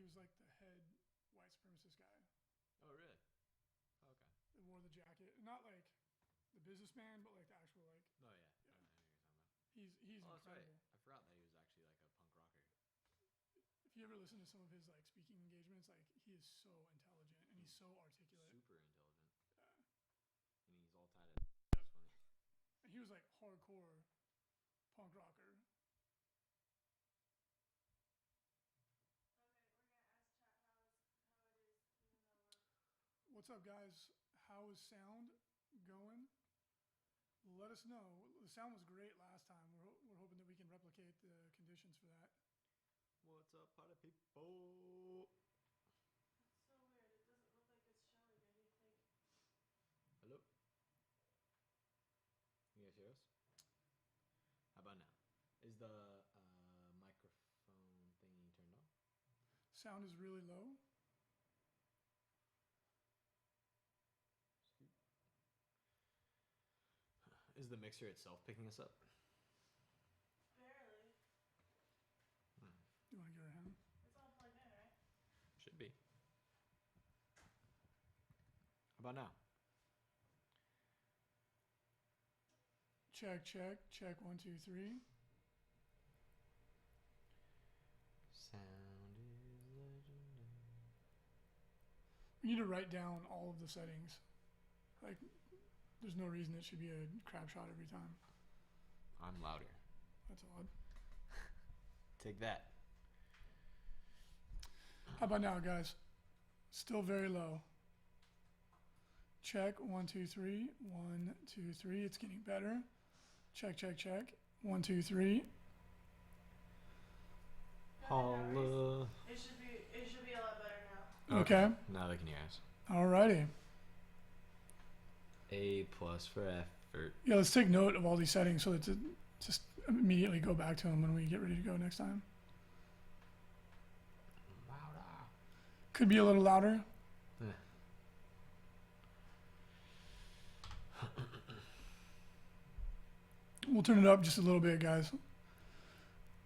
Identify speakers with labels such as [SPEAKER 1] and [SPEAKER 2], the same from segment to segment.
[SPEAKER 1] he was like the head white supremacist guy.
[SPEAKER 2] Oh, really? Oh, okay.
[SPEAKER 1] That wore the jacket. Not like the businessman, but like the actual like.
[SPEAKER 2] Oh, yeah.
[SPEAKER 1] Yeah.
[SPEAKER 2] I know who you're talking about.
[SPEAKER 1] He's
[SPEAKER 2] Oh, that's right.
[SPEAKER 1] incredible.
[SPEAKER 2] I forgot that he was actually like a punk rocker.
[SPEAKER 1] If you ever listen to some of his like speaking engagements, like he is so intelligent and he's so articulate.
[SPEAKER 2] Super intelligent.
[SPEAKER 1] Yeah.
[SPEAKER 2] And he's all tied up. That's funny.
[SPEAKER 1] And he was like hardcore punk rocker.
[SPEAKER 3] Okay, we're gonna ask chat how it is, even though we're.
[SPEAKER 1] What's up, guys? How is sound going? Let us know. The sound was great last time. We're hoping that we can replicate the conditions for that.
[SPEAKER 2] What's up, party people?
[SPEAKER 3] It's so weird. It doesn't look like it's showing anything.
[SPEAKER 2] Hello? You guys hear us? How about now? Is the microphone thingy turned on?
[SPEAKER 1] Sound is really low.
[SPEAKER 2] Is the mixer itself picking us up?
[SPEAKER 3] Barely.
[SPEAKER 1] You want to give her a hand?
[SPEAKER 3] It's all plugged in, right?
[SPEAKER 2] Should be. How about now?
[SPEAKER 1] Check, check, check. 1, 2, 3.
[SPEAKER 2] Sound is legendary.
[SPEAKER 1] We need to write down all of the settings. Like, there's no reason it should be a crap shot every time.
[SPEAKER 2] I'm louder.
[SPEAKER 1] That's odd.
[SPEAKER 2] Take that.
[SPEAKER 1] How about now, guys? Still very low. Check. 1, 2, 3. 1, 2, 3. It's getting better. Check, check, check. 1, 2, 3.
[SPEAKER 2] Holla.
[SPEAKER 3] It should be a lot better now.
[SPEAKER 1] Okay.
[SPEAKER 2] Now they can hear us.
[SPEAKER 1] Alrighty.
[SPEAKER 2] A+ for effort.
[SPEAKER 1] Yeah, let's take note of all these settings so that to just immediately go back to them when we get ready to go next time.
[SPEAKER 2] Louder.
[SPEAKER 1] Could be a little louder.
[SPEAKER 2] Eh.
[SPEAKER 1] We'll turn it up just a little bit, guys.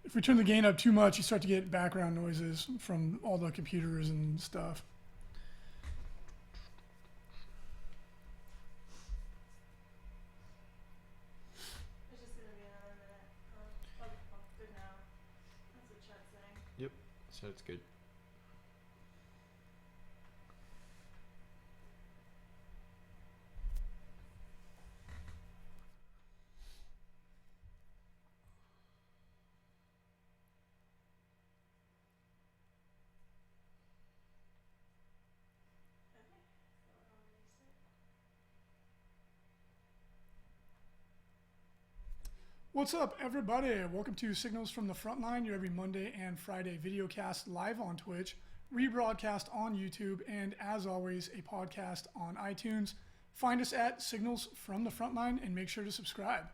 [SPEAKER 1] If we turn the gain up too much, you start to get background noises from all the computers and stuff.
[SPEAKER 3] It's just gonna be another minute. Oh, good now. That's what chat's saying.
[SPEAKER 2] Yep. So it's good.
[SPEAKER 3] Okay. So I'll release it.
[SPEAKER 1] What's up, everybody? Welcome to Signals from the Frontline, your every Monday and Friday videocast live on Twitch, rebroadcast on YouTube, and as always, a podcast on iTunes. Find us at Signals from the Frontline and make sure to subscribe.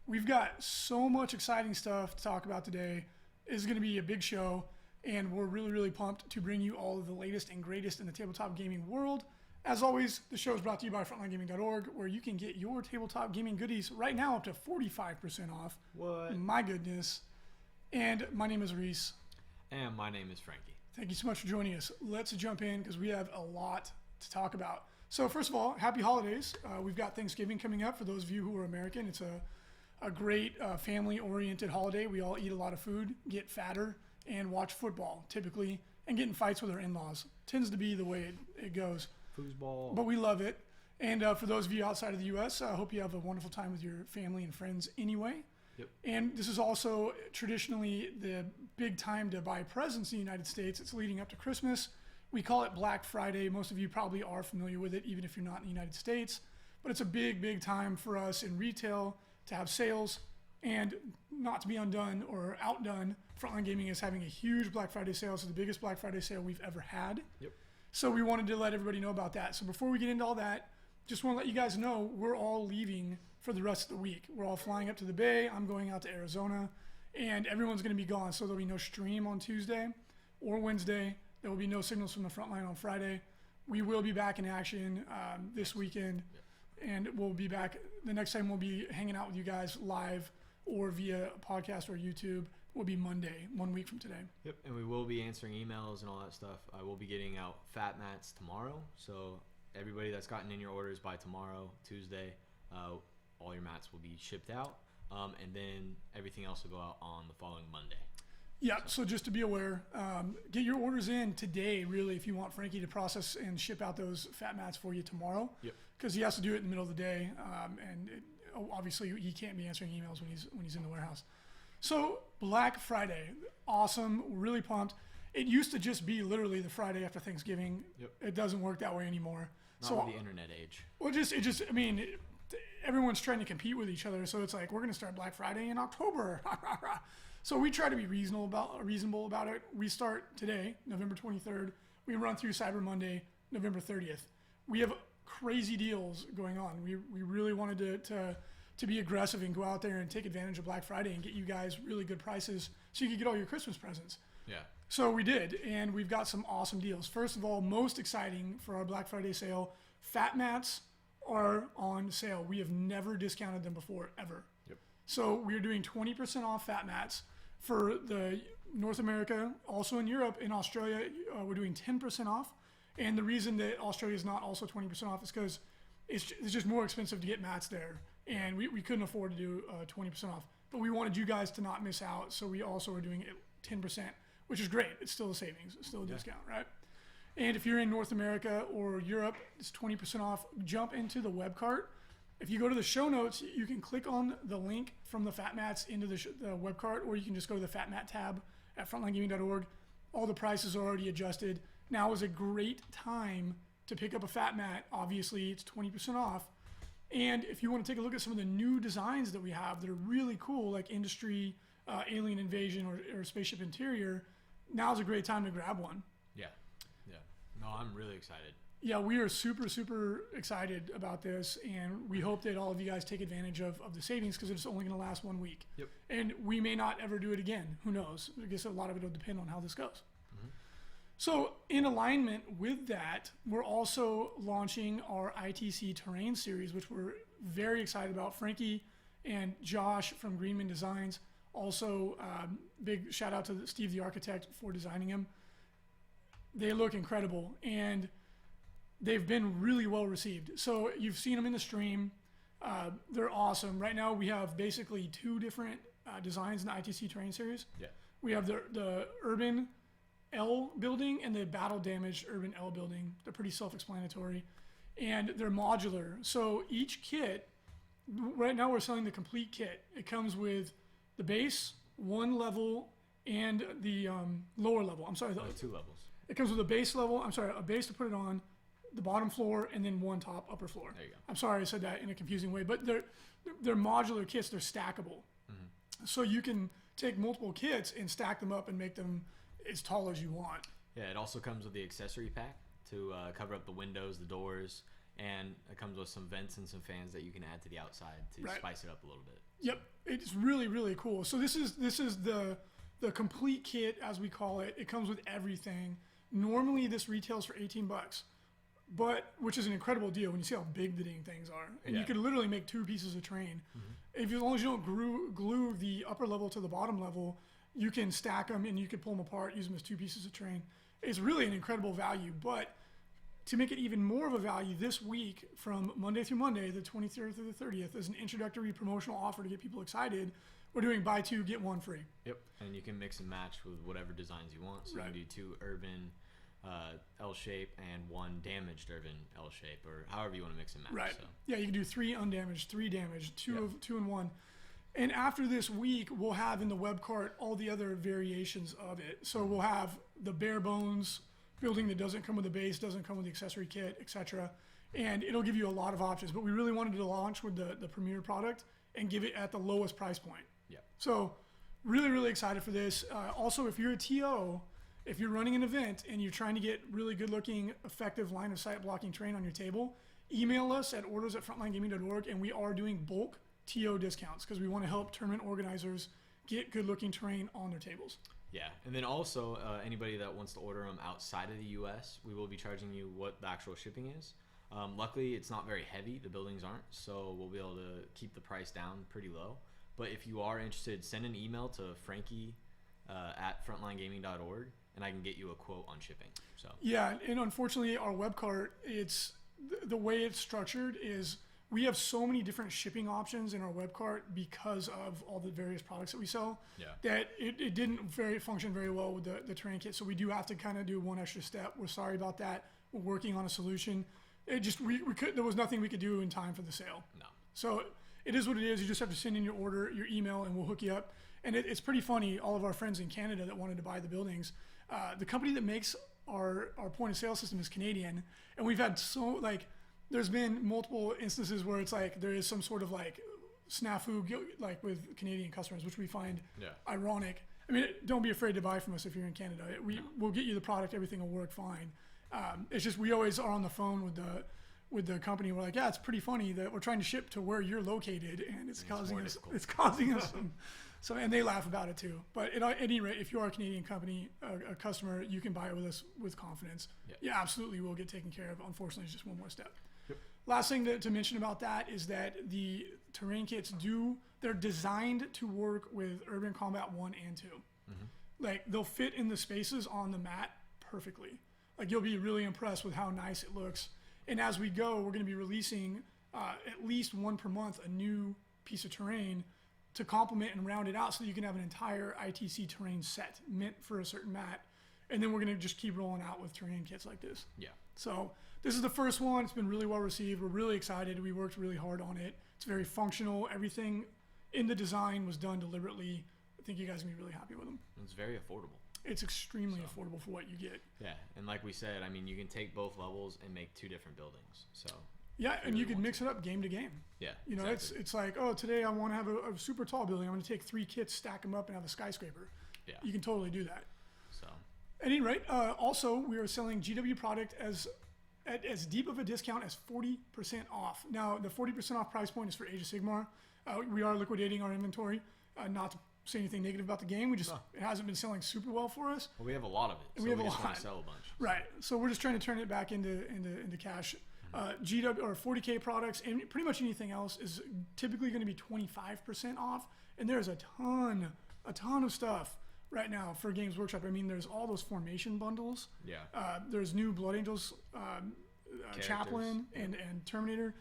[SPEAKER 1] We've got so much exciting stuff to talk about today. It's going to be a big show, and we're really, really pumped to bring you all of the latest and greatest in the tabletop gaming world. As always, the show is brought to you by frontlinegaming.org, where you can get your tabletop gaming goodies right now up to 45% off.
[SPEAKER 2] What?
[SPEAKER 1] My goodness. And my name is Reese.
[SPEAKER 2] And my name is Frankie.
[SPEAKER 1] Thank you so much for joining us. Let's jump in because we have a lot to talk about. So first of all, happy holidays. We've got Thanksgiving coming up for those of you who are American. It's a great family-oriented holiday. We all eat a lot of food, get fatter, and watch football, typically, and get in fights with our in-laws. Tends to be the way it goes.
[SPEAKER 2] Foosball.
[SPEAKER 1] But we love it. And for those of you outside of the U.S., I hope you have a wonderful time with your family and friends anyway.
[SPEAKER 2] Yep.
[SPEAKER 1] And this is also traditionally the big time to buy presents in the United States. It's leading up to Christmas. We call it Black Friday. Most of you probably are familiar with it, even if you're not in the United States. But it's a big, big time for us in retail to have sales. And not to be undone or outdone, Frontline Gaming is having a huge Black Friday sale. It's the biggest Black Friday sale we've ever had.
[SPEAKER 2] Yep.
[SPEAKER 1] So we wanted to let everybody know about that. So before we get into all that, just want to let you guys know we're all leaving for the rest of the week. We're all flying up to the Bay. I'm going out to Arizona, and everyone's going to be gone. So there'll be no stream on Tuesday or Wednesday. There will be no Signals from the Frontline on Friday. We will be back in action this weekend, and we'll be back. The next time we'll be hanging out with you guys live or via podcast or YouTube will be Monday, 1 week from today.
[SPEAKER 2] Yep, and we will be answering emails and all that stuff. I will be getting out fat mats tomorrow, so everybody that's gotten in your orders by tomorrow, Tuesday, all your mats will be shipped out, and then everything else will go out on the following Monday.
[SPEAKER 1] Yeah, so just to be aware, get your orders in today, really, if you want Frankie to process and ship out those fat mats for you tomorrow.
[SPEAKER 2] Yep.
[SPEAKER 1] Because he has to do it in the middle of the day, and obviously he can't be answering emails when he's in the warehouse. So Black Friday, awesome, really pumped. It used to just be literally the Friday after Thanksgiving.
[SPEAKER 2] Yep.
[SPEAKER 1] It doesn't work that way anymore.
[SPEAKER 2] Not with the internet age.
[SPEAKER 1] Well, everyone's trying to compete with each other, so it's like we're going to start Black Friday in October. So we try to be reasonable about it. We start today, November 23rd. We run through Cyber Monday, November 30th. We have crazy deals going on. We really wanted to be aggressive and go out there and take advantage of Black Friday and get you guys really good prices so you could get all your Christmas presents.
[SPEAKER 2] Yeah.
[SPEAKER 1] So we did, and we've got some awesome deals. First of all, most exciting for our Black Friday sale, fat mats are on sale. We have never discounted them before, ever.
[SPEAKER 2] Yep.
[SPEAKER 1] So we're doing 20% off fat mats for the North America, also in Europe. In Australia, we're doing 10% off. And the reason that Australia is not also 20% off is because it's just more expensive to get mats there. And we couldn't afford to do 20% off. But we wanted you guys to not miss out, so we also are doing it 10%, which is great. It's still a savings. It's still a discount, right? And if you're in North America or Europe, it's 20% off. Jump into the web cart. If you go to the show notes, you can click on the link from the Fat Mats into the web cart, or you can just go to the Fat Mat tab at frontlinegaming.org. All the prices are already adjusted. Now is a great time to pick up a Fat Mat. Obviously, it's 20% off. And if you want to take a look at some of the new designs that we have that are really cool, like Industry, Alien Invasion, or Spaceship Interior, now's a great time to grab one.
[SPEAKER 2] Yeah. No, I'm really excited.
[SPEAKER 1] Yeah, we are super, super excited about this, and we hope that all of you guys take advantage of the savings because it's only going to last 1 week.
[SPEAKER 2] Yep.
[SPEAKER 1] And we may not ever do it again. Who knows? I guess a lot of it will depend on how this goes.
[SPEAKER 2] Mm-hmm.
[SPEAKER 1] So in alignment with that, we're also launching our ITC Terrain series, which we're very excited about. Frankie and Josh from Greenman Designs, also big shout out to Steve the architect for designing them. They look incredible, and they've been really well received. So you've seen them in the stream. They're awesome. Right now we have basically two different designs in the ITC Terrain series.
[SPEAKER 2] Yeah.
[SPEAKER 1] We have the Urban L building and the battle damaged Urban L building. They're pretty self-explanatory, and they're modular. So each kit, right now we're selling the complete kit. It comes with the base, one level, and the lower level. I'm sorry,
[SPEAKER 2] 2 levels.
[SPEAKER 1] it comes with a base level. I'm sorry, a base to put it on, the bottom floor, and then one top upper floor.
[SPEAKER 2] There you go.
[SPEAKER 1] I'm sorry I said that in a confusing way, but they're modular kits. They're stackable, so you can take multiple kits and stack them up and make them as tall as you want.
[SPEAKER 2] Yeah, it also comes with the accessory pack to cover up the windows, the doors, and it comes with some vents and some fans that you can add to the outside to spice it up a little bit.
[SPEAKER 1] Yep, it's really, really cool. So this is the complete kit, as we call it. It comes with everything. Normally this retails for $18, but which is an incredible deal when you see how big the dang things are. And you could literally make 2 pieces of terrain. If as long as you don't glue the upper level to the bottom level, you can stack them and you can pull them apart, use them as 2 pieces of terrain. It's really an incredible value. But to make it even more of a value, this week from Monday through Monday, the 23rd through the 30th, as an introductory promotional offer to get people excited, we're doing buy 2, get 1 free.
[SPEAKER 2] Yep, and you can mix and match with whatever designs you want. So you can do 2 urban L shape and 1 damaged urban L shape, or however you want to mix and match.
[SPEAKER 1] Right.
[SPEAKER 2] So.
[SPEAKER 1] Yeah, you can do 3 undamaged, 3 damaged, 2 and 1. And after this week, we'll have in the web cart all the other variations of it. So we'll have the bare bones building that doesn't come with a base, doesn't come with the accessory kit, etc. And it'll give you a lot of options. But we really wanted to launch with the premier product and give it at the lowest price point.
[SPEAKER 2] Yeah.
[SPEAKER 1] So really, really excited for this. Also, if you're a TO, if you're running an event and you're trying to get really good looking, effective line of sight blocking terrain on your table, email us at orders@frontlinegaming.org, and we are doing bulk TO discounts because we want to help tournament organizers get good looking terrain on their tables.
[SPEAKER 2] Yeah, and then also anybody that wants to order them outside of the U.S., we will be charging you what the actual shipping is. Luckily, it's not very heavy. The buildings aren't, so we'll be able to keep the price down pretty low. But if you are interested, send an email to Frankie at frontlinegaming.org, and I can get you a quote on shipping. So
[SPEAKER 1] Yeah, and unfortunately, our web cart, it's the way it's structured is we have so many different shipping options in our web cart because of all the various products that we sell.
[SPEAKER 2] Yeah.
[SPEAKER 1] That it didn't function very well with the terrain kit. So we do have to kind of do one extra step. We're sorry about that. We're working on a solution. It just we could there was nothing we could do in time for the sale.
[SPEAKER 2] No.
[SPEAKER 1] So it is what it is. You just have to send in your order, your email, and we'll hook you up. And it's pretty funny. All of our friends in Canada that wanted to buy the buildings, the company that makes our point of sale system is Canadian, and we've had there's been multiple instances where it's like there is some sort of like snafu like with Canadian customers, which we find ironic. I mean, don't be afraid to buy from us if you're in Canada. We'll get you the product. Everything will work fine. It's just we always are on the phone with the company. We're like, yeah, it's pretty funny that we're trying to ship to where you're located, and it's causing us some. So, and they laugh about it too. But at any rate, if you are a Canadian company, a customer, you can buy it with us with confidence. Yeah, absolutely, we'll get taken care of. Unfortunately, it's just one more step.
[SPEAKER 2] Yep.
[SPEAKER 1] Last thing to mention about that is that the terrain kits they're designed to work with Urban Combat 1 and 2. Mm-hmm. Like they'll fit in the spaces on the mat perfectly. Like you'll be really impressed with how nice it looks. And as we go, we're going to be releasing at least one per month a new piece of terrain to complement and round it out so that you can have an entire ITC terrain set meant for a certain mat. And then we're going to just keep rolling out with terrain kits like this. Yeah. So this is the first one. It's been really well received. We're really excited. We worked really hard on it. It's very functional. Everything in the design was done deliberately. I think you guys are going to be really happy with them.
[SPEAKER 2] It's very affordable.
[SPEAKER 1] It's extremely affordable for what you get.
[SPEAKER 2] Yeah, and like we said, I mean, you can take both levels and make 2 different buildings. So
[SPEAKER 1] yeah, and you can mix it up game to game.
[SPEAKER 2] Yeah,
[SPEAKER 1] you know, exactly. It's like, oh, today I want to have a super tall building. I'm going to take 3 kits, stack them up, and have a skyscraper. Yeah, you can totally do that. So, at any rate, also we are selling GW product at as deep of a discount as 40% off. Now, the 40% off price point is for Age of Sigmar. We are liquidating our inventory, not to say anything negative about the game. It hasn't been selling super well for us.
[SPEAKER 2] Well, we have a lot of it, so we just want to sell a bunch.
[SPEAKER 1] Right. So we're just trying to turn it back into cash. GW or 40K products and pretty much anything else is typically going to be 25% off. And there's a ton of stuff right now for Games Workshop. I mean, there's all those formation bundles. Yeah. There's new Blood Angels, Chaplain and Terminator,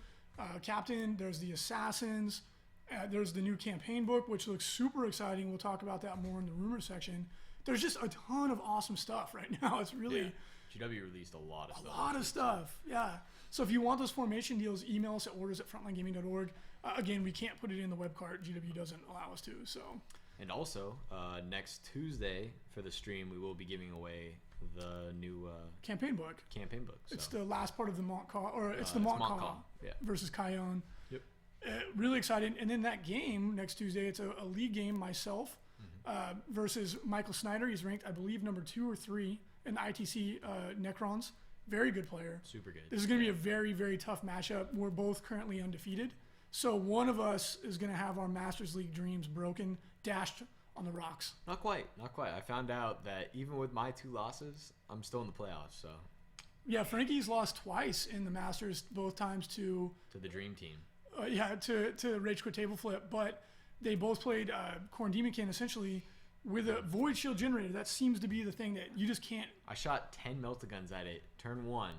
[SPEAKER 1] Captain. There's the Assassins. There's the new campaign book, which looks super exciting. We'll talk about that more in the rumor section. There's just a ton of awesome stuff right now. It's really...
[SPEAKER 2] GW released a lot of stuff.
[SPEAKER 1] A lot of stuff, yeah. So if you want those formation deals, email us at orders@frontlinegaming.org. Again, we can't put it in the web cart. GW doesn't allow us to, so...
[SPEAKER 2] And also, next Tuesday for the stream, we will be giving away the new...
[SPEAKER 1] campaign book.
[SPEAKER 2] So.
[SPEAKER 1] It's the last part of the Montcalm, or it's the Montcalm versus Kion. Yep. Really excited. And then that game next Tuesday, it's a league game, myself versus Michael Snyder. He's ranked, I believe, number 2 or 3 in ITC Necrons. Very good player.
[SPEAKER 2] Super good.
[SPEAKER 1] This is going to be a very, very tough matchup. We're both currently undefeated. So one of us is going to have our Masters League dreams broken, dashed on the rocks.
[SPEAKER 2] Not quite. I found out that even with my 2 losses, I'm still in the playoffs. So.
[SPEAKER 1] Yeah, Frankie's lost twice in the Masters, both times to
[SPEAKER 2] the Dream Team.
[SPEAKER 1] To Rage Quit Table Flip, but they both played Corn Demonkin essentially with a Void Shield generator. That seems to be the thing that you just can't.
[SPEAKER 2] I shot 10 Meltaguns at it, turn 1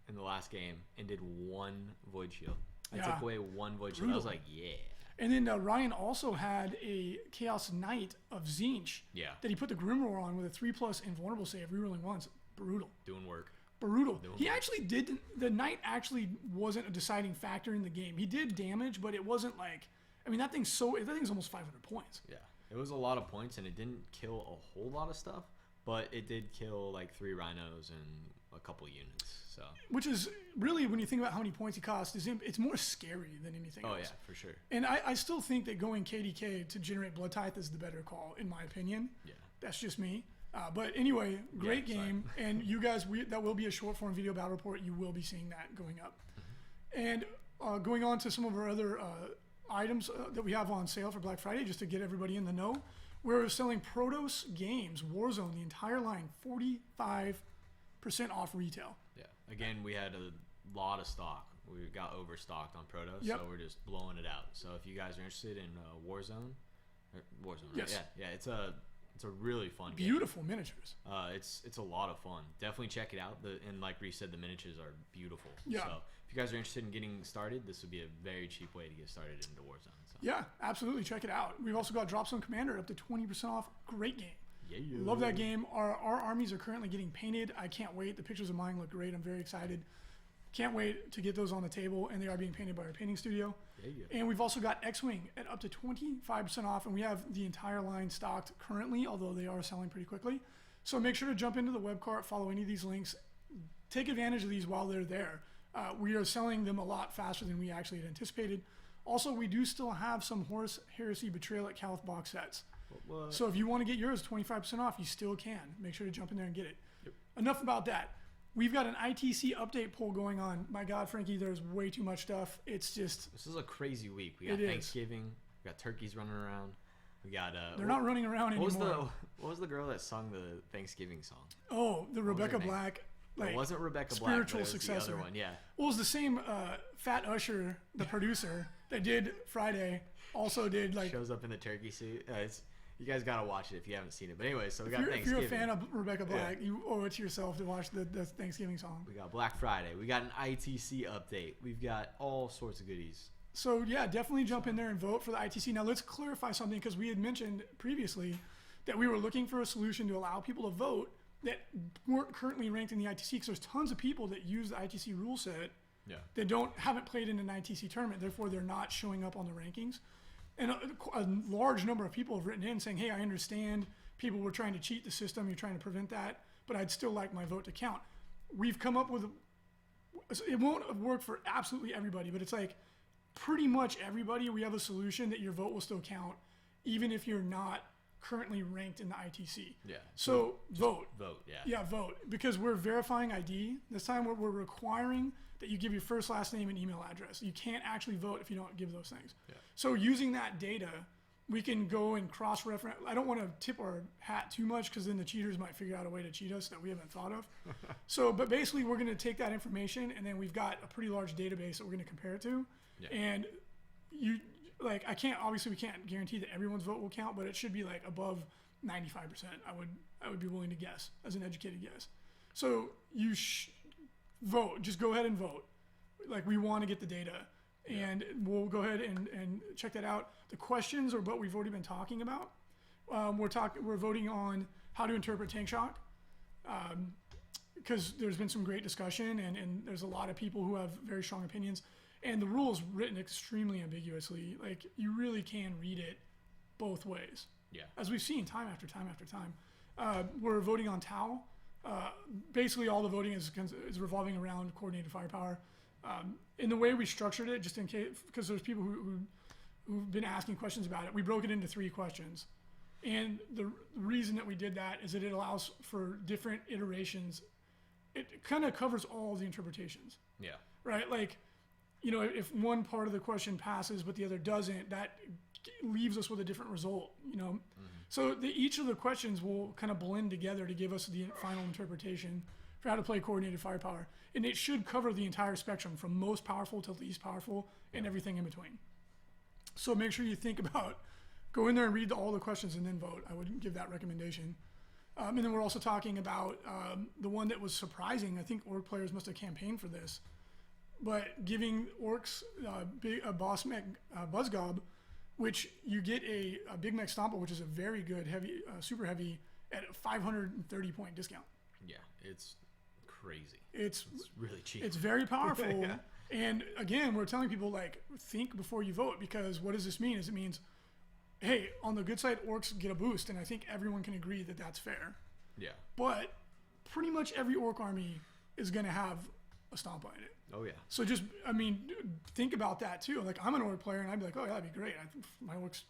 [SPEAKER 2] in the last game, and did 1 Void Shield. I took away 1 Void Shield. I was like, yeah.
[SPEAKER 1] And then Ryan also had a Chaos Knight of Zinch that he put the Grimroar on with a 3+ invulnerable save, rerolling once. Brutal.
[SPEAKER 2] Doing work.
[SPEAKER 1] Brutal. He actually did. The Knight actually wasn't a deciding factor in the game. He did damage, but it wasn't like. I mean, that thing's almost 500 points.
[SPEAKER 2] Yeah, it was a lot of points, and it didn't kill a whole lot of stuff, but it did kill like 3 rhinos and a couple units. So. Which
[SPEAKER 1] is really, when you think about how many points he cost, it's more scary than anything else.
[SPEAKER 2] Oh yeah, for sure.
[SPEAKER 1] And I still think that going KDK to generate Blood Tithe is the better call, in my opinion. Yeah. That's just me. But anyway, great game. And you guys, that will be a short form video battle report. You will be seeing that going up. Mm-hmm. And going on to some of our other items that we have on sale for Black Friday, just to get everybody in the know. We're selling Protoss Games Warzone, the entire line, 45% off retail.
[SPEAKER 2] Yeah. Again, we had a lot of stock. We got overstocked on Proto,
[SPEAKER 1] Yep.
[SPEAKER 2] so we're just blowing it out. So if you guys are interested in Warzone, right?
[SPEAKER 1] Yes.
[SPEAKER 2] Yeah, it's a really fun game.
[SPEAKER 1] Beautiful miniatures.
[SPEAKER 2] It's a lot of fun. Definitely check it out. And like Reese said, the miniatures are beautiful.
[SPEAKER 1] Yeah.
[SPEAKER 2] So if you guys are interested in getting started, this would be a very cheap way to get started into Warzone. So.
[SPEAKER 1] Yeah, absolutely. Check it out. We've also got Drop Zone Commander up to 20% off. Great game.
[SPEAKER 2] Yeah.
[SPEAKER 1] Love that game. Our armies are currently getting painted. I can't wait. The pictures of mine look great. I'm very excited. Can't wait to get those on the table, and they are being painted by our painting studio.
[SPEAKER 2] Yeah.
[SPEAKER 1] And we've also got X-Wing at up to 25% off, and we have the entire line stocked currently, although they are selling pretty quickly. So make sure to jump into the web cart, follow any of these links, take advantage of these while they're there. We are selling them a lot faster than we actually had anticipated. Also, we do still have some Horus Heresy Betrayal at Caliph box sets.
[SPEAKER 2] What?
[SPEAKER 1] So if you want to get yours 25% off, you still can. Make sure to jump in there and get it.
[SPEAKER 2] Yep.
[SPEAKER 1] Enough about that. We've got an ITC update poll going on. My God, Frankie, there's way too much stuff. It's just...
[SPEAKER 2] This is a crazy week. We got
[SPEAKER 1] It is.
[SPEAKER 2] Thanksgiving. We got turkeys running around. We got...
[SPEAKER 1] They're not running around anymore.
[SPEAKER 2] What was the girl that sung the Thanksgiving song?
[SPEAKER 1] Oh, the
[SPEAKER 2] was
[SPEAKER 1] Rebecca
[SPEAKER 2] her name?
[SPEAKER 1] Black.
[SPEAKER 2] It wasn't Rebecca Black, but
[SPEAKER 1] spiritual
[SPEAKER 2] it was
[SPEAKER 1] successor.
[SPEAKER 2] the other one. Yeah.
[SPEAKER 1] Well, it was the same Fat Usher, the producer, that did Friday, also did like...
[SPEAKER 2] Shows up in the turkey suit. You guys got to watch it if you haven't seen it. But anyway, so we got
[SPEAKER 1] If
[SPEAKER 2] Thanksgiving.
[SPEAKER 1] you're a fan of Rebecca Black, you owe it to yourself to watch the Thanksgiving song.
[SPEAKER 2] We got Black Friday. We got an ITC update. We've got all sorts of goodies.
[SPEAKER 1] So yeah, definitely jump in there and vote for the ITC. Now let's clarify something, because we had mentioned previously that we were looking for a solution to allow people to vote that weren't currently ranked in the ITC, because there's tons of people that use the ITC rule set
[SPEAKER 2] Yeah.
[SPEAKER 1] that haven't played in an ITC tournament, therefore they're not showing up on the rankings. And a large number of people have written in saying, hey, I understand people were trying to cheat the system, you're trying to prevent that, but I'd still like my vote to count. We've come up with, it won't have worked for absolutely everybody, but it's like pretty much everybody, we have a solution that your vote will still count, even if you're not currently ranked in the ITC.
[SPEAKER 2] Yeah.
[SPEAKER 1] So vote.
[SPEAKER 2] Vote, yeah.
[SPEAKER 1] Yeah, vote. Because we're verifying ID. This time we're requiring that you give your first, last name, and email address. You can't actually vote if you don't give those things.
[SPEAKER 2] Yeah.
[SPEAKER 1] So using that data, we can go and cross-reference. I don't want to tip our hat too much, because then the cheaters might figure out a way to cheat us that we haven't thought of. But basically we're going to take that information, and then we've got a pretty large database that we're going to compare it to.
[SPEAKER 2] Yeah.
[SPEAKER 1] And obviously we can't guarantee that everyone's vote will count, but it should be like above 95%. I would be willing to guess, as an educated guess. So you vote. Just go ahead and vote. Like, we want to get the data, and we'll go ahead and check that out. The questions are what we've already been talking about. We're voting on how to interpret tank shock, because there's been some great discussion, and there's a lot of people who have very strong opinions. And the rule is written extremely ambiguously. Like, you really can read it both ways.
[SPEAKER 2] Yeah.
[SPEAKER 1] As we've seen time after time after time. We're voting on Tau. Basically, all the voting is revolving around coordinated firepower. In the way we structured it, just in case, because there's people who've been asking questions about it, we broke it into 3 questions. And the reason that we did that is that it allows for different iterations. It kind of covers all the interpretations.
[SPEAKER 2] Yeah.
[SPEAKER 1] Right? Like, if one part of the question passes but the other doesn't, that leaves us with a different result, Mm-hmm. So each of the questions will kind of blend together to give us the final interpretation for how to play coordinated firepower. And it should cover the entire spectrum, from most powerful to least powerful, and everything in between. So make sure you think about, go in there and read all the questions and then vote. I would give that recommendation. And then we're also talking about the one that was surprising. I think Orc players must have campaigned for this. But giving orcs a boss mech Buzzgob, which you get a Big Mech Stomper, which is a very good heavy, super heavy, at a 530 point discount.
[SPEAKER 2] Yeah, it's crazy.
[SPEAKER 1] It's
[SPEAKER 2] really cheap.
[SPEAKER 1] It's very powerful.
[SPEAKER 2] Yeah.
[SPEAKER 1] And again, we're telling people, like, think before you vote, because what does this mean? It means, hey, on the good side, orcs get a boost, and I think everyone can agree that that's fair.
[SPEAKER 2] Yeah.
[SPEAKER 1] But pretty much every orc army is going to have a Stompa in it.
[SPEAKER 2] Oh, yeah.
[SPEAKER 1] So just, think about that too. Like, I'm an orc player, and I'd be like, oh, yeah, that'd be great. My orcs,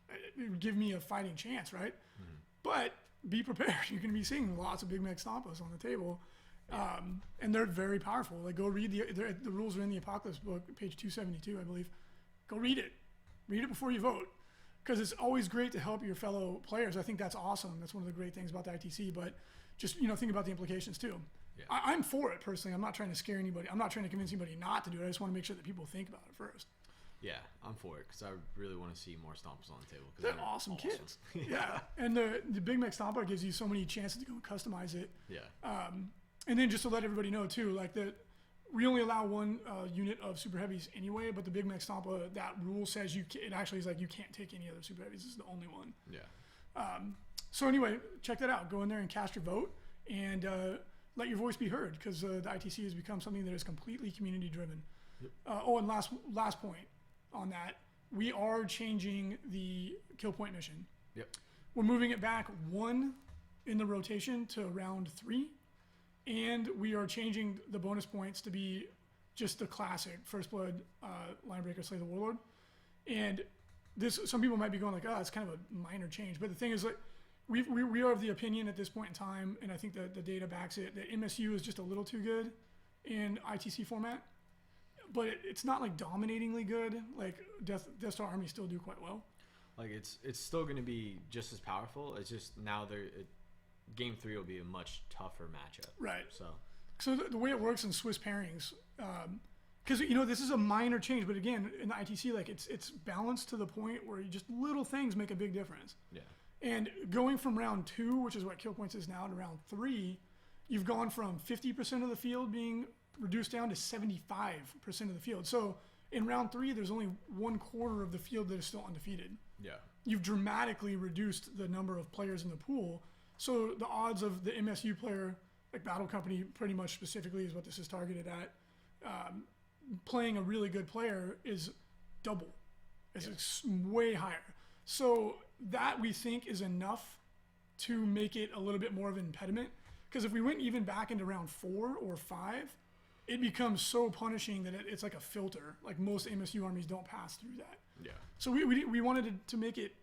[SPEAKER 1] it would give me a fighting chance, right? Mm-hmm. But be prepared. You're going to be seeing lots of Big Mech Stompas on the table. And they're very powerful. Like, go read the rules are in the Apocalypse book, page 272, I believe. Go read it. Read it before you vote, because it's always great to help your fellow players. I think that's awesome. That's one of the great things about the ITC. But just think about the implications too.
[SPEAKER 2] Yeah.
[SPEAKER 1] I'm for it personally. I'm not trying to scare anybody. I'm not trying to convince anybody not to do it. I just want to make sure that people think about it first.
[SPEAKER 2] Yeah, I'm for it because I really want to see more stompers on the table.
[SPEAKER 1] They're awesome kids. Yeah, and the Big Mac Stomper gives you so many chances to go and customize it.
[SPEAKER 2] Yeah.
[SPEAKER 1] And then just to let everybody know too, like we only allow one unit of super heavies anyway, but the Big Mac Stomper, that rule says it actually is like you can't take any other super heavies. This is the only one.
[SPEAKER 2] Yeah.
[SPEAKER 1] So anyway, check that out. Go in there and cast your vote and let your voice be heard because the ITC has become something that is completely community driven.
[SPEAKER 2] Yep.
[SPEAKER 1] And last point on that, we are changing the kill point mission.
[SPEAKER 2] Yep.
[SPEAKER 1] We're moving it back 1 in the rotation to round 3, and we are changing the bonus points to be just the classic First Blood, Linebreaker, Slay the Warlord. And some people might be going like, oh, it's kind of a minor change, but the thing is, like, we are of the opinion at this point in time, and I think that the data backs it, that MSU is just a little too good in ITC format. But it's not like dominatingly good. Like Death Star Army still do quite well.
[SPEAKER 2] Like it's still going to be just as powerful. It's just now game 3 will be a much tougher matchup.
[SPEAKER 1] Right.
[SPEAKER 2] So
[SPEAKER 1] the way it works in Swiss pairings, because this is a minor change, but again in the ITC, like it's balanced to the point where just little things make a big difference.
[SPEAKER 2] Yeah.
[SPEAKER 1] And going from round 2, which is what kill points is now, to round 3, you've gone from 50% of the field being reduced down to 75% of the field. So in round 3, there's only 1/4 of the field that is still undefeated.
[SPEAKER 2] Yeah.
[SPEAKER 1] You've dramatically reduced the number of players in the pool. So the odds of the MSU player, like Battle Company pretty much specifically is what this is targeted at, playing a really good player is double. It's way higher. So that we think is enough to make it a little bit more of an impediment. Because if we went even back into round 4 or 5, it becomes so punishing that it's like a filter. Like most MSU armies don't pass through that.
[SPEAKER 2] Yeah.
[SPEAKER 1] So we wanted to make it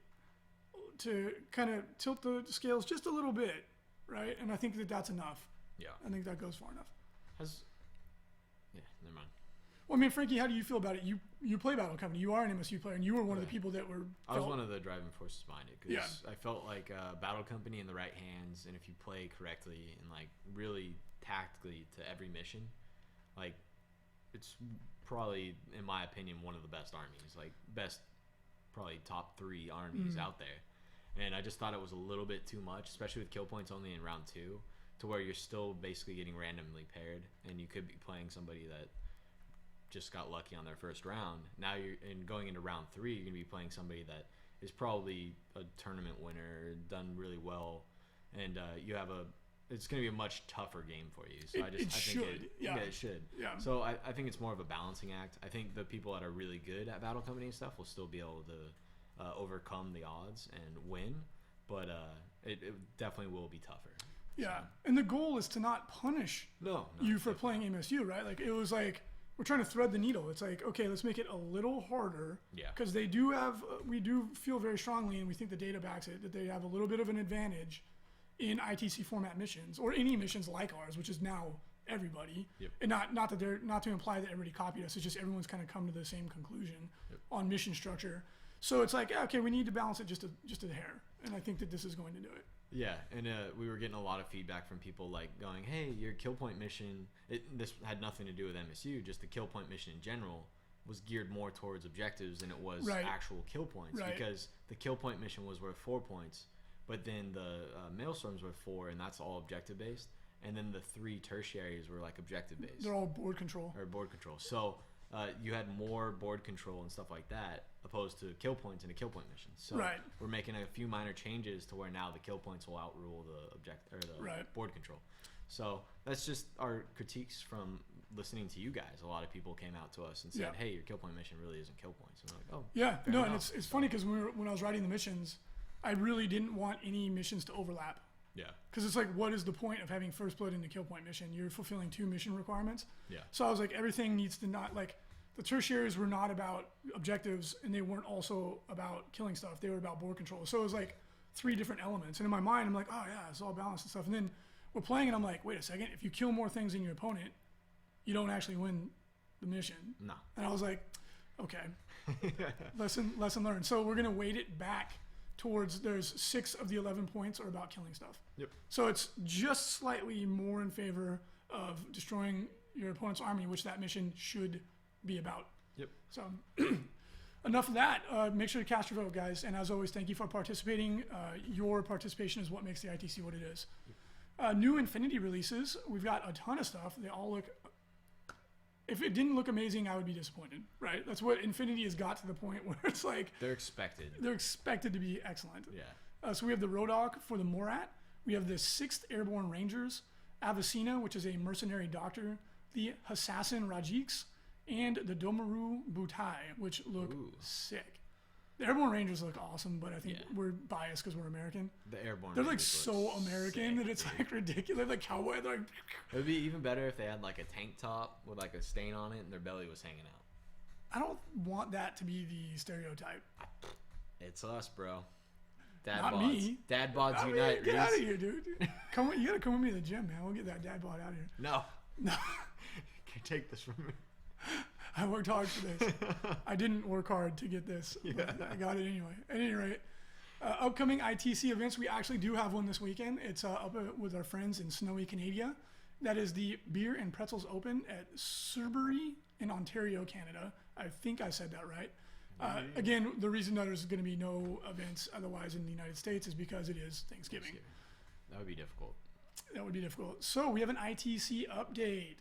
[SPEAKER 1] to kind of tilt the scales just a little bit, right? And I think that's enough.
[SPEAKER 2] Yeah.
[SPEAKER 1] I think that goes far enough.
[SPEAKER 2] Never mind.
[SPEAKER 1] Well, I mean, Frankie, how do you feel about it? You play Battle Company. You are an MSU player, and you were one of the people that were.
[SPEAKER 2] I was one of the driving forces behind it because
[SPEAKER 1] Yeah.
[SPEAKER 2] I felt like Battle Company in the right hands, and if you play correctly and like really tactically to every mission, like it's probably, in my opinion, one of the best armies. Like probably top 3 armies out there. And I just thought it was a little bit too much, especially with kill points only in round 2, to where you're still basically getting randomly paired, and you could be playing somebody that just got lucky on their first round. Now going into round 3, you're gonna be playing somebody that is probably a tournament winner, done really well, and it's gonna be a much tougher game for you. So it should. Yeah. So I think it's more of a balancing act. I think the people that are really good at Battle Company and stuff will still be able to overcome the odds and win, but it definitely will be tougher.
[SPEAKER 1] Yeah, and the goal is to not punish you for playing MSU, right? Like it was like, we're trying to thread the needle. It's like, okay, let's make it a little harder.
[SPEAKER 2] Yeah.
[SPEAKER 1] Because we do feel very strongly, and we think the data backs it, that they have a little bit of an advantage in ITC format missions, or any missions like ours, which is now everybody.
[SPEAKER 2] Yep.
[SPEAKER 1] And not to imply that everybody copied us. It's just everyone's kind of come to the same conclusion on mission structure. So it's like, okay, we need to balance it just a hair, and I think that this is going to do it.
[SPEAKER 2] Yeah, and we were getting a lot of feedback from people like going, hey, your kill point mission, this had nothing to do with MSU, just the kill point mission in general was geared more towards objectives than it was actual kill points, because the kill point mission was worth 4 points, but then the Maelstorms were 4, and that's all objective based, and then the 3 tertiaries were like objective based.
[SPEAKER 1] They're all board control.
[SPEAKER 2] So you had more board control and stuff like that, opposed to kill points in a kill point mission. So we're making a few minor changes to where now the kill points will outrule the board control. So that's just our critiques from listening to you guys. A lot of people came out to us and said, hey, your kill point mission really isn't kill points. And we're like, oh,
[SPEAKER 1] yeah, no,
[SPEAKER 2] enough.
[SPEAKER 1] And it's funny because when I was writing the missions, I really didn't want any missions to overlap.
[SPEAKER 2] Yeah.
[SPEAKER 1] Because it's like, what is the point of having First Blood in the kill point mission? You're fulfilling 2 mission requirements.
[SPEAKER 2] Yeah.
[SPEAKER 1] So I was like, everything needs to not, like, the tertiaries were not about objectives, and they weren't also about killing stuff. They were about board control. So it was like 3 different elements. And in my mind, I'm like, oh yeah, it's all balanced and stuff. And then we're playing, and I'm like, wait a second. If you kill more things than your opponent, you don't actually win the mission.
[SPEAKER 2] No.
[SPEAKER 1] And I was like, okay, lesson learned. So we're gonna weight it back towards, there's 6 of the 11 points are about killing stuff.
[SPEAKER 2] Yep.
[SPEAKER 1] So it's just slightly more in favor of destroying your opponent's army, which that mission should be about.
[SPEAKER 2] Yep.
[SPEAKER 1] So enough of that. Make sure to cast your vote, guys. And as always, thank you for participating. Your participation is what makes the ITC what it is. New Infinity releases. We've got a ton of stuff. They all look... If it didn't look amazing, I would be disappointed, right? That's what Infinity has got to the point where it's like...
[SPEAKER 2] They're expected.
[SPEAKER 1] They're expected to be excellent.
[SPEAKER 2] Yeah.
[SPEAKER 1] So we have the Rodok for the Morat. We have the 6th Airborne Rangers. Avicina, which is a mercenary doctor. The Assassin Rajiks. And the Domaru Butai, which look sick. The Airborne Rangers look awesome, but I think we're biased because we're American.
[SPEAKER 2] The Airborne
[SPEAKER 1] They're like
[SPEAKER 2] Rangers
[SPEAKER 1] so
[SPEAKER 2] look
[SPEAKER 1] American
[SPEAKER 2] sick,
[SPEAKER 1] that it's like ridiculous. Like cowboy. They're like...
[SPEAKER 2] It would be even better if they had like a tank top with like a stain on it and their belly was hanging out.
[SPEAKER 1] I don't want that to be the stereotype.
[SPEAKER 2] It's us, bro. Dad
[SPEAKER 1] Not
[SPEAKER 2] bods.
[SPEAKER 1] me.
[SPEAKER 2] Dad bods
[SPEAKER 1] I mean,
[SPEAKER 2] unite.
[SPEAKER 1] get out of here, dude. You gotta come with me to the gym, man. We'll get that dad bod out of here.
[SPEAKER 2] No.
[SPEAKER 1] No.
[SPEAKER 2] Can't take this from me.
[SPEAKER 1] I worked hard for this. I didn't work hard to get this. But I got it anyway. At any rate, upcoming ITC events, we actually do have one this weekend. It's up with our friends in snowy Canada. That is the Beer and Pretzels Open at Sudbury in Ontario, Canada. I think I said that right. Again, the reason that there's going to be no events otherwise in the United States is because it is Thanksgiving.
[SPEAKER 2] That would be difficult.
[SPEAKER 1] That would be difficult. So we have an ITC update.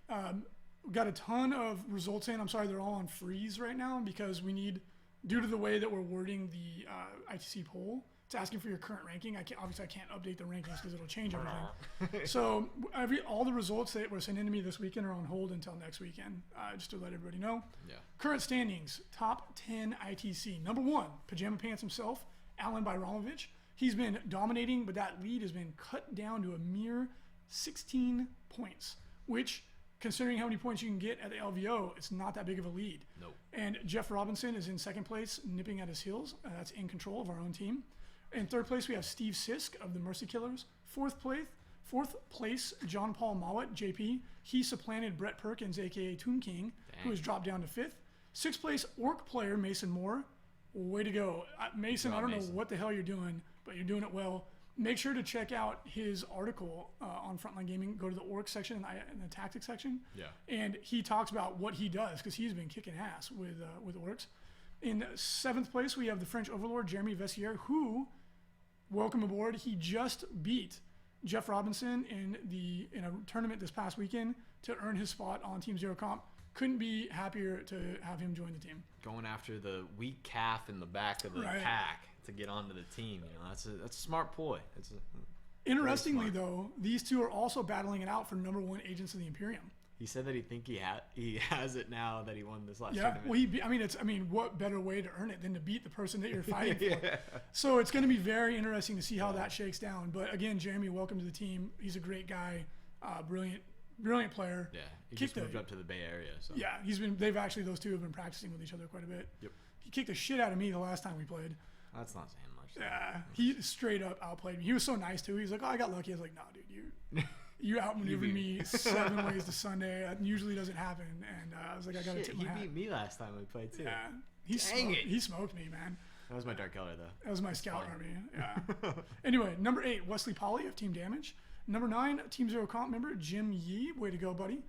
[SPEAKER 1] We've got a ton of results in. I'm sorry, they're all on freeze right now because we need, due to the way that we're wording the ITC poll, it's asking for your current ranking. Obviously I can't update the rankings because it'll change everything. So all the results that were sent in to me this weekend are on hold until next weekend, just to let everybody know.
[SPEAKER 2] Yeah.
[SPEAKER 1] Current standings, top 10 ITC. Number 1, Pajama Pants himself, Alan Byromovich. He's been dominating, but that lead has been cut down to a mere 16 points, which, considering how many points you can get at the LVO, it's not that big of a lead.
[SPEAKER 2] Nope.
[SPEAKER 1] And Jeff Robinson is in second place, nipping at his heels. That's in control of our own team. In third place, we have Steve Sisk of the Mercy Killers. Fourth place, John Paul Mowat, JP. He supplanted Brett Perkins, a.k.a. Tomb King, who has dropped down to fifth. Sixth place, Orc player Mason Moore. Way to go. Mason, I don't know what the hell you're doing, but you're doing it well. Make sure to check out his article on Frontline Gaming. Go to the Orc section and the Tactics section.
[SPEAKER 2] Yeah. And
[SPEAKER 1] he talks about what he does because he's been kicking ass with Orcs. In seventh place, we have the French Overlord, Jeremy Vessier, who, welcome aboard, he just beat Jeff Robinson in a tournament this past weekend to earn his spot on Team Zero Comp. Couldn't be happier to have him join the team.
[SPEAKER 2] Going after the weak calf in the back of the pack to get onto the team, that's a smart ploy.
[SPEAKER 1] Interestingly, though, these two are also battling it out for number 1 Agents of the Imperium.
[SPEAKER 2] He said that he has it now that he won this last
[SPEAKER 1] tournament. Well, what better way to earn it than to beat the person that you're fighting for? So it's going to be very interesting to see how that shakes down. But again, Jeremy, welcome to the team. He's a great guy, brilliant player.
[SPEAKER 2] Yeah, he just moved up to the Bay Area. So.
[SPEAKER 1] Yeah, those two have been practicing with each other quite a bit.
[SPEAKER 2] Yep.
[SPEAKER 1] He kicked the shit out of me the last time we played.
[SPEAKER 2] That's not saying much.
[SPEAKER 1] Yeah, he straight up outplayed me. He was so nice too. He's like, "Oh, I got lucky." I was like, "Nah, dude, you outmaneuvered me 7 ways to Sunday. That usually doesn't happen." And I was like, "I got to tip my hat."
[SPEAKER 2] He beat me last time we played too.
[SPEAKER 1] Yeah, he smoked me, man.
[SPEAKER 2] That was my Dark Keller though.
[SPEAKER 1] That was my Scout Army. Yeah. Anyway, number 8, Wesley Polly of Team Damage. Number 9, Team Zero Comp member Jim Yee. Way to go, buddy.